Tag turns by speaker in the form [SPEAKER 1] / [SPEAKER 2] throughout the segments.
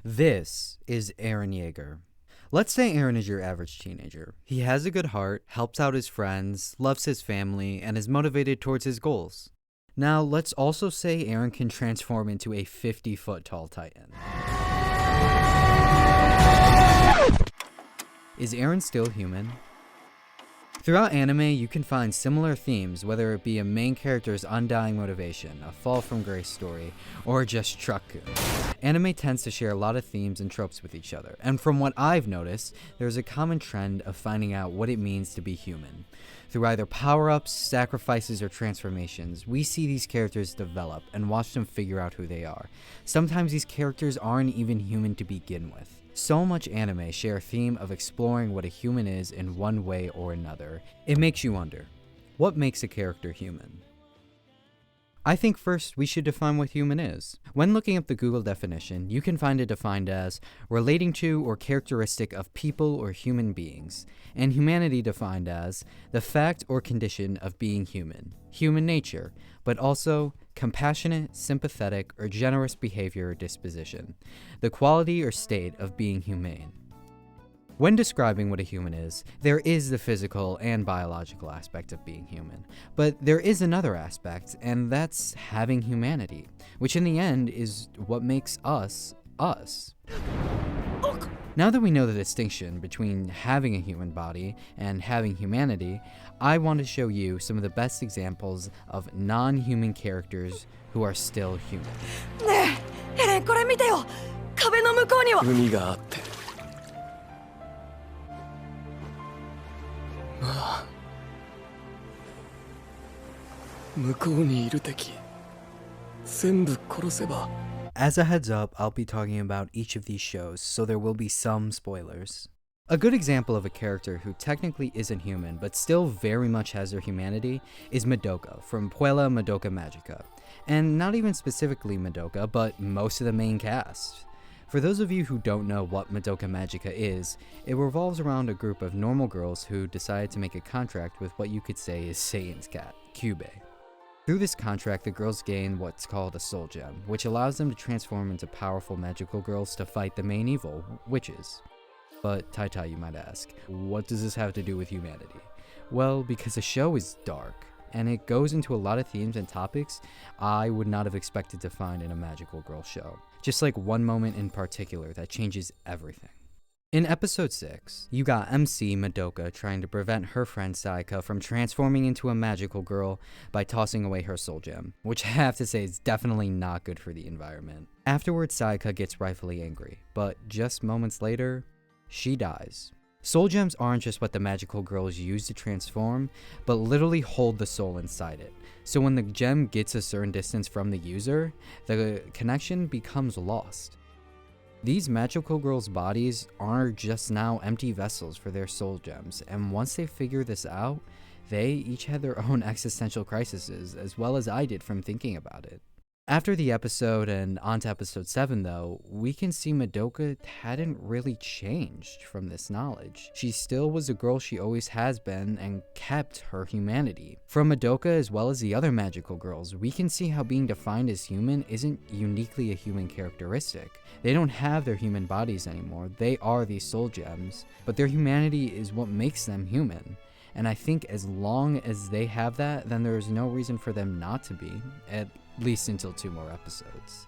[SPEAKER 1] This is Aaron Yeager. Let's say Aaron is your average teenager. He has a good heart, helps out his friends, loves his family, and is motivated towards his goals. Now, let's also say Aaron can transform into a 50-foot tall titan. Is Aaron still human? Throughout anime, you can find similar themes, whether it be a main character's undying motivation, a fall from grace story, or just truck-kun. Anime tends to share a lot of themes and tropes with each other, and from what I've noticed, there's a common trend of finding out what it means to be human. Through either power-ups, sacrifices, or transformations, we see these characters develop and watch them figure out who they are. Sometimes these characters aren't even human to begin with. So much anime share a theme of exploring what a human is in one way or another. It makes you wonder, what makes a character human? I think first we should define what human is. When looking up the Google definition, you can find it defined as relating to or characteristic of people or human beings, and humanity defined as the fact or condition of being human, human nature, but also compassionate, sympathetic, or generous behavior or disposition, the quality or state of being humane. When describing what a human is, there is the physical and biological aspect of being human, but there is another aspect, and that's having humanity, which in the end is what makes us, us. Now that we know the distinction between having a human body and having humanity, I want to show you some of the best examples of non-human characters who are still human.
[SPEAKER 2] ねえ、ヘレンこれ見てよ。壁の向こうには
[SPEAKER 3] 海があって。ああ。向こうにいる敵。全部殺せば。
[SPEAKER 1] As a heads up, I'll be talking about each of these shows, so there will be some spoilers. A good example of a character who technically isn't human, but still very much has their humanity, is Madoka from Puella Madoka Magica. And not even specifically Madoka, but most of the main cast. For those of you who don't know what Madoka Magica is, it revolves around a group of normal girls who decided to make a contract with what you could say is Satan's cat, Kyubey. Through this contract, the girls gain what's called a soul gem, which allows them to transform into powerful magical girls to fight the main evil, witches. But TyTy, you might ask, what does this have to do with humanity? Well, because the show is dark, and it goes into a lot of themes and topics I would not have expected to find in a magical girl show. Just like one moment in particular that changes everything. In episode 6, you got MC Madoka trying to prevent her friend Sayaka from transforming into a magical girl by tossing away her soul gem, which I have to say is definitely not good for the environment. Afterwards, Sayaka gets rightfully angry, but just moments later, she dies. Soul gems aren't just what the magical girls use to transform, but literally hold the soul inside it. So when the gem gets a certain distance from the user, the connection becomes lost. These magical girls' bodies are just now empty vessels for their soul gems, and once they figure this out, they each had their own existential crises, as well as I did from thinking about it. After the episode and onto episode 7 though, we can see Madoka hadn't really changed from this knowledge. She still was the girl she always has been and kept her humanity. From Madoka as well as the other magical girls, we can see how being defined as human isn't uniquely a human characteristic. They don't have their human bodies anymore, they are these soul gems, but their humanity is what makes them human. And I think as long as they have that, then there is no reason for them not to be, at least until 2 more episodes.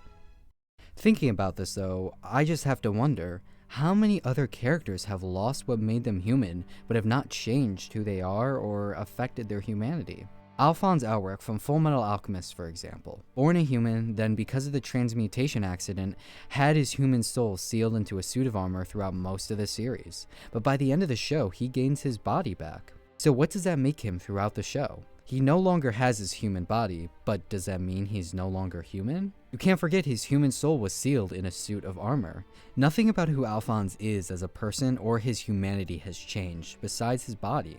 [SPEAKER 1] Thinking about this though, I just have to wonder, how many other characters have lost what made them human, but have not changed who they are or affected their humanity? Alphonse Elric from Full Metal Alchemist, for example. Born a human, then because of the transmutation accident, had his human soul sealed into a suit of armor throughout most of the series. But by the end of the show, he gains his body back. So what does that make him throughout the show? He no longer has his human body, but does that mean he's no longer human? You can't forget his human soul was sealed in a suit of armor. Nothing about who Alphonse is as a person or his humanity has changed, besides his body.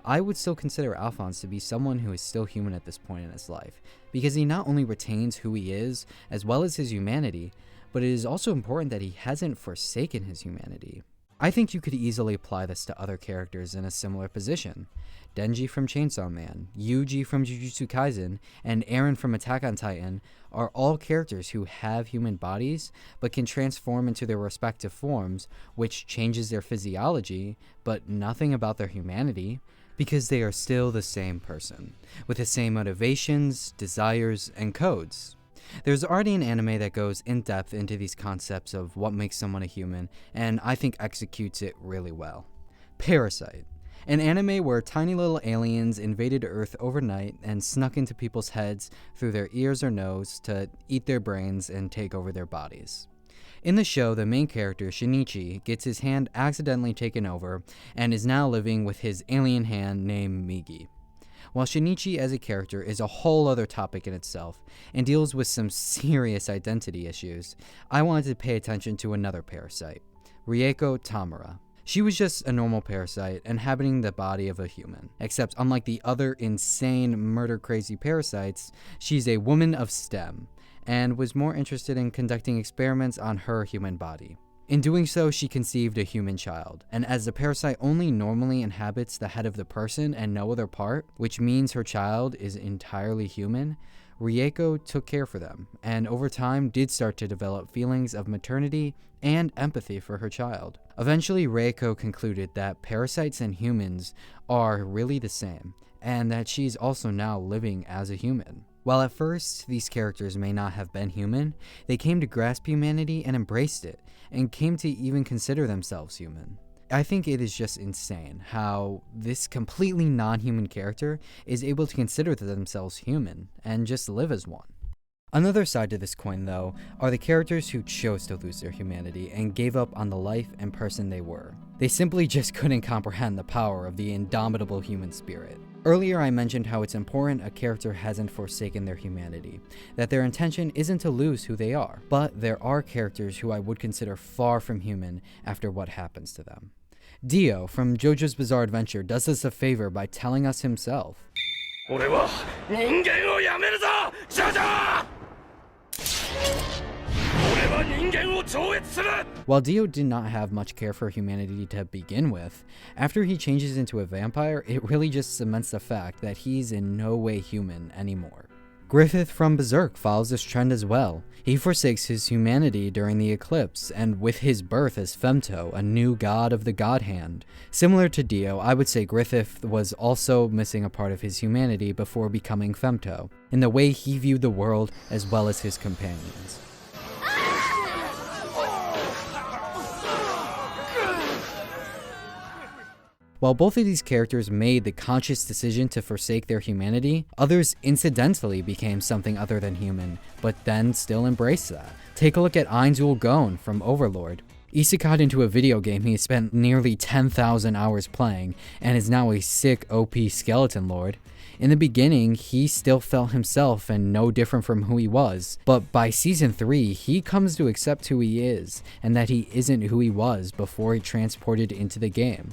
[SPEAKER 1] I would still consider Alphonse to be someone who is still human at this point in his life, because he not only retains who he is, as well as his humanity, but it is also important that he hasn't forsaken his humanity. I think you could easily apply this to other characters in a similar position. Denji from Chainsaw Man, Yuji from Jujutsu Kaisen, and Eren from Attack on Titan are all characters who have human bodies but can transform into their respective forms, which changes their physiology, but nothing about their humanity, because they are still the same person, with the same motivations, desires, and codes. There's already an anime that goes in depth into these concepts of what makes someone a human, and I think executes it really well. Parasite. An anime where tiny little aliens invaded Earth overnight and snuck into people's heads through their ears or nose to eat their brains and take over their bodies. In the show, the main character, Shinichi, gets his hand accidentally taken over and is now living with his alien hand named Migi. While Shinichi as a character is a whole other topic in itself and deals with some serious identity issues, I wanted to pay attention to another parasite, Rieko Tamura. She was just a normal parasite inhabiting the body of a human, except unlike the other insane, murder-crazy parasites, she's a woman of STEM, and was more interested in conducting experiments on her human body. In doing so, she conceived a human child, and as the parasite only normally inhabits the head of the person and no other part, which means her child is entirely human, Rieko took care for them, and over time did start to develop feelings of maternity and empathy for her child. Eventually, Rieko concluded that parasites and humans are really the same, and that she's also now living as a human. While at first these characters may not have been human, they came to grasp humanity and embraced it, and came to even consider themselves human. I think it is just insane how this completely non-human character is able to consider themselves human and just live as one. Another side to this coin, though, are the characters who chose to lose their humanity and gave up on the life and person they were. They simply just couldn't comprehend the power of the indomitable human spirit. Earlier I mentioned how it's important a character hasn't forsaken their humanity, that their intention isn't to lose who they are, but there are characters who I would consider far from human after what happens to them. Dio from JoJo's Bizarre Adventure does us a favor by telling us himself, while Dio did not have much care for humanity to begin with, after he changes into a vampire, it really just cements the fact that he's in no way human anymore. Griffith from Berserk follows this trend as well. He forsakes his humanity during the eclipse, and with his birth as Femto, a new god of the God Hand. Similar to Dio, I would say Griffith was also missing a part of his humanity before becoming Femto, in the way he viewed the world as well as his companions. While both of these characters made the conscious decision to forsake their humanity, others incidentally became something other than human, but then still embraced that. Take a look at Ainzul Gon from Overlord. Isekai into a video game he spent nearly 10,000 hours playing, and is now a sick OP skeleton lord. In the beginning, he still felt himself and no different from who he was, but by season 3, he comes to accept who he is, and that he isn't who he was before he transported into the game.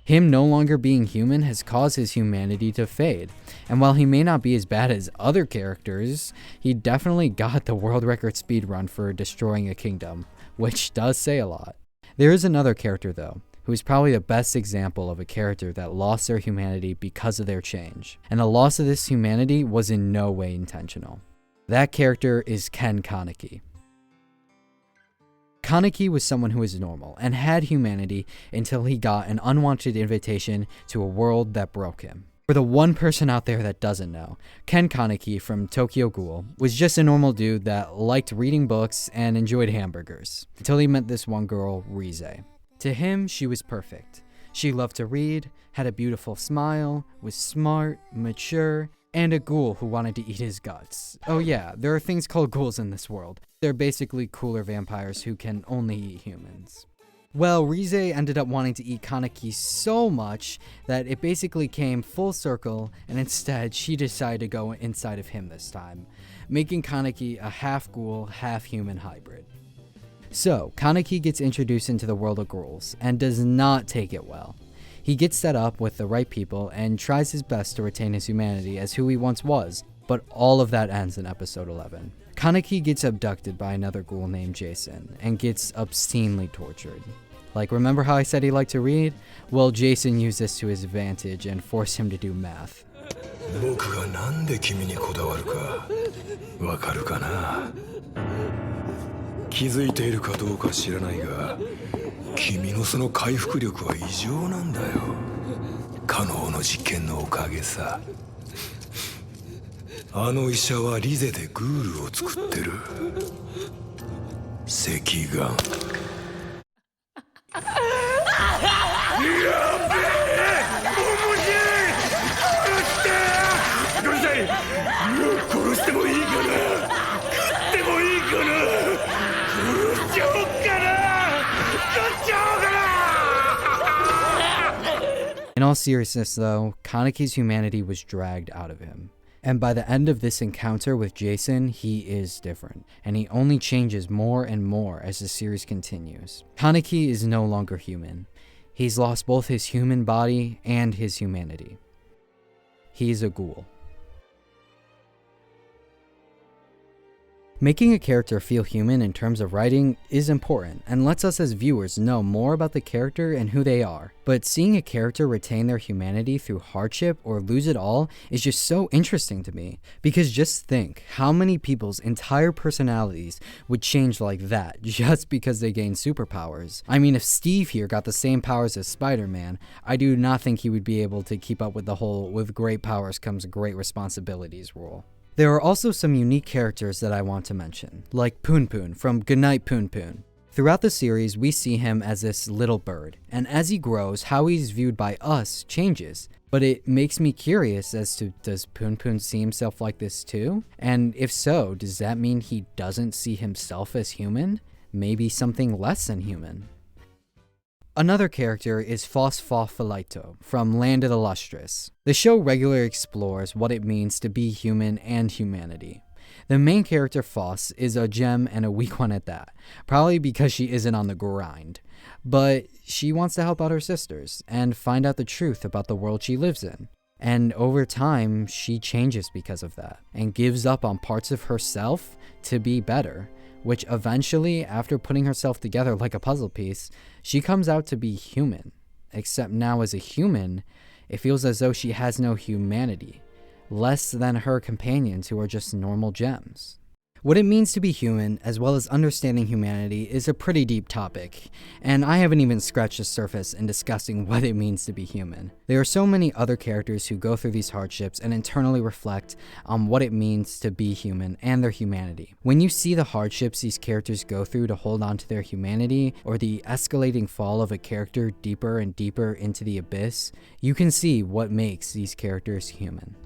[SPEAKER 1] Him no longer being human has caused his humanity to fade, and while he may not be as bad as other characters, he definitely got the world record speedrun for destroying a kingdom, which does say a lot. There is another character though, who is probably the best example of a character that lost their humanity because of their change, and the loss of this humanity was in no way intentional. That character is Ken Kaneki. Kaneki was someone who was normal and had humanity until he got an unwanted invitation to a world that broke him. For the one person out there that doesn't know, Ken Kaneki from Tokyo Ghoul was just a normal dude that liked reading books and enjoyed hamburgers, until he met this one girl, Rize. To him, she was perfect. She loved to read, had a beautiful smile, was smart, mature, and a ghoul who wanted to eat his guts. Oh yeah, there are things called ghouls in this world. They're basically cooler vampires who can only eat humans. Well, Rize ended up wanting to eat Kaneki so much that it basically came full circle, and instead she decided to go inside of him this time, making Kaneki a half ghoul, half human hybrid. So, Kaneki gets introduced into the world of ghouls, and does not take it well. He gets set up with the right people and tries his best to retain his humanity as who he once was, but all of that ends in episode 11. Kaneki gets abducted by another ghoul named Jason and gets obscenely tortured. Like, remember how I said he liked to read? Well, Jason used this to his advantage and forced him to do math.
[SPEAKER 3] 僕がなんで君にこだわるかわかるかな。気づいているかどうか知らないが、君のその回復力は異常なんだよ。可能の実験のおかげさ。あの医者はリゼでグールを作ってる。赤眼。殺してもいいかな。食ってもいいかな。殺しちゃおうかな。食っちゃおうかな。
[SPEAKER 1] In all seriousness though, Kaneki's humanity was dragged out of him. And by the end of this encounter with Jason, he is different, and he only changes more and more as the series continues. Kaneki is no longer human. He's lost both his human body and his humanity. He's a ghoul. Making a character feel human in terms of writing is important and lets us as viewers know more about the character and who they are. But seeing a character retain their humanity through hardship or lose it all is just so interesting to me. Because just think how many people's entire personalities would change like that just because they gain superpowers. I mean, if Steve here got the same powers as Spider-Man, I do not think he would be able to keep up with the whole "with great powers comes great responsibilities" rule. There are also some unique characters that I want to mention, like Poon Poon from Goodnight Poon Poon. Throughout the series, we see him as this little bird, and as he grows, how he's viewed by us changes. But it makes me curious as to, does Poon Poon see himself like this too? And if so, does that mean he doesn't see himself as human? Maybe something less than human? Another character is Phosphophyllito from Land of the Lustrous. The show regularly explores what it means to be human and humanity. The main character, Phos, is a gem and a weak one at that, probably because she isn't on the grind. But she wants to help out her sisters and find out the truth about the world she lives in. And over time, she changes because of that and gives up on parts of herself to be better, which eventually, after putting herself together like a puzzle piece, she comes out to be human. Except now as a human, it feels as though she has no humanity, less than her companions who are just normal gems. What it means to be human, as well as understanding humanity, is a pretty deep topic, and I haven't even scratched the surface in discussing what it means to be human. There are so many other characters who go through these hardships and internally reflect on what it means to be human and their humanity. When you see the hardships these characters go through to hold on to their humanity, or the escalating fall of a character deeper and deeper into the abyss, you can see what makes these characters human.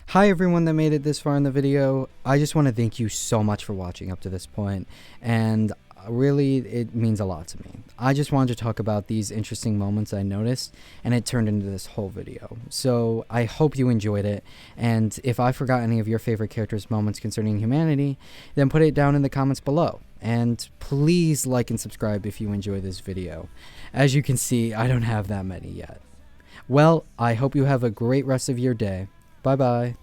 [SPEAKER 1] Hi everyone that made it this far in the video. I just want to thank you so much for watching up to this point, and really it means a lot to me. I just wanted to talk about these interesting moments I noticed, and it turned into this whole video. So I hope you enjoyed it, and if I forgot any of your favorite characters' moments concerning humanity, then put it down in the comments below. And please like and subscribe if you enjoy this video. As you can see, I don't have that many yet. Well, I hope you have a great rest of your day. Bye bye.